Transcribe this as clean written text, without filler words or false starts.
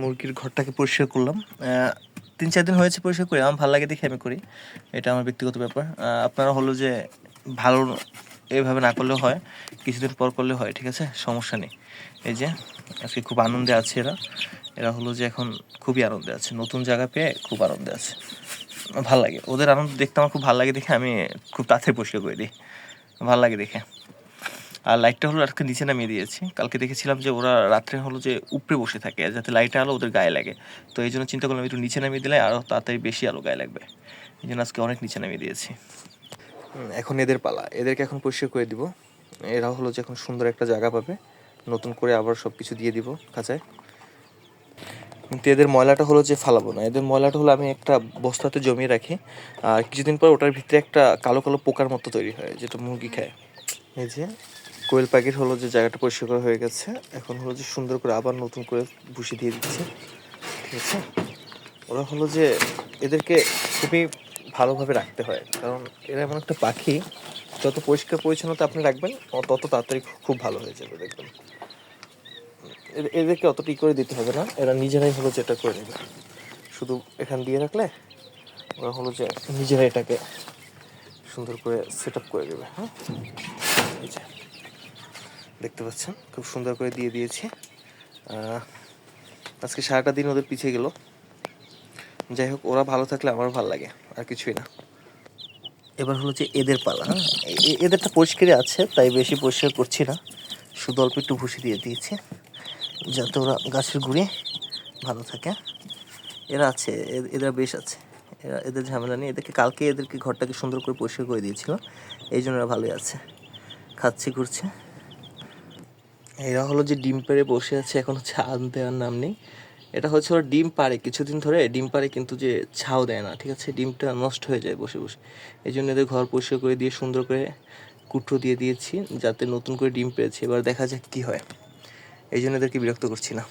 মুরগির ঘরটাকে পরিষ্কার করলাম। 3-4 দিন হয়েছে পরিষ্কার করি, আমার ভালো লাগে দেখে আমি করি, এটা আমার ব্যক্তিগত ব্যাপার। আপনারা হলো যে ভালো এইভাবে না করলেও হয়, কিছুদিন পর করলেও হয়, ঠিক আছে, সমস্যা নেই। এই যে আজকে খুব আনন্দে আছে এরা এরা হলো যে এখন খুবই আনন্দে আছে, নতুন জায়গা পেয়ে খুব আনন্দে আছে। ভাল লাগে ওদের আনন্দ দেখতে, আমার খুব ভালো লাগে দেখে আমি খুব তাড়াতাড়ি পরিষ্কার করে দিই, ভালো লাগে দেখে। আর লাইটটা হলো আজকে নিচে নামিয়ে দিয়েছি, কালকে দেখেছিলাম যে ওরা রাত্রে হলো যে উপরে বসে থাকে যাতে লাইটের আলো ওদের গায়ে লাগে, তো এই জন্য চিন্তা করলাম একটু নিচে নামিয়ে দিলে আরও তাড়াতাড়ি বেশি আলো গায়ে লাগবে, এই জন্য আজকে অনেক নিচে নামিয়ে দিয়েছি। এখন এদের পালা, এদেরকে এখন পরিষ্কার করে দিব। এরা হলো যে এখন সুন্দর একটা জায়গা পাবে, নতুন করে আবার সব কিছু দিয়ে দিব খাঁচায়। কিন্তু এদের ময়লাটা হলো যে ফালাবো না, এদের ময়লাটা হলো আমি একটা বস্তাতে জমিয়ে রাখি, আর কিছুদিন পর ওটার ভিতরে একটা কালো কালো পোকার মতো তৈরি হয় যেটা মুরগি খায়। এই যে কোয়েল পাখির হলো যে জায়গাটা পরিষ্কার করা হয়ে গেছে, এখন হলো যে সুন্দর করে আবার নতুন করে ভুসি দিয়ে দিচ্ছে, ঠিক আছে। ওরা হলো যে এদেরকে খুবই ভালোভাবে রাখতে হয়, কারণ এরা এমন একটা পাখি, যত পরিষ্কার পরিচ্ছন্নতা আপনি রাখবেন তত তাড়াতাড়ি খুব ভালো হয়ে যাবে দেখবেন। এদেরকে অতটি করে দিতে হবে না, এরা নিজেরাই হলো যেটা করে নেবে, শুধু এখান দিয়ে রাখলে ওরা হলো যে নিজেরাই এটাকে সুন্দর করে সেট আপ করে দেবে। হ্যাঁ, এই যে দেখতে পাচ্ছেন খুব সুন্দর করে দিয়ে দিয়েছি। আজকে সারাটা দিন ওদের পিছিয়ে গেল, যাই হোক ওরা ভালো থাকলে আমারও ভালো লাগে, আর কিছুই না। এবার হলো যে এদের পালা। হ্যাঁ, এদেরটা পরিষ্কারই আছে, তাই বেশি পরিষ্কার করছি না, শুধু অল্প একটু ভুসি দিয়ে দিয়েছি যাতে ওরা গাছের গুঁড়ি ভালো থাকে। এরা আছে, এরা বেশ আছে, এদের ঝামেলা নেই। এদেরকে ঘরটাকে সুন্দর করে পরিষ্কার করে দিয়েছিল, এই জন্য এরা ভালোই আছে, খাচ্ছে ঘুরছে। এরা হলো যে ডিম পেড়ে বসে আছে, এখন হচ্ছে আম দেওয়ার নাম নেই। এটা হচ্ছে ওরা ডিম পাড়ে, কিছুদিন ধরে ডিম পাড়ে, কিন্তু যে ছাও দেয় না, ঠিক আছে, ডিমটা নষ্ট হয়ে যায় বসে বসে। এই জন্য এদের ঘর পরিষ্কার করে দিয়ে সুন্দর করে কুট্রো দিয়ে দিয়েছি যাতে নতুন করে ডিম পেয়েছে, এবার দেখা যাক কী হয়, এই জন্য এদেরকে বিরক্ত করছি না।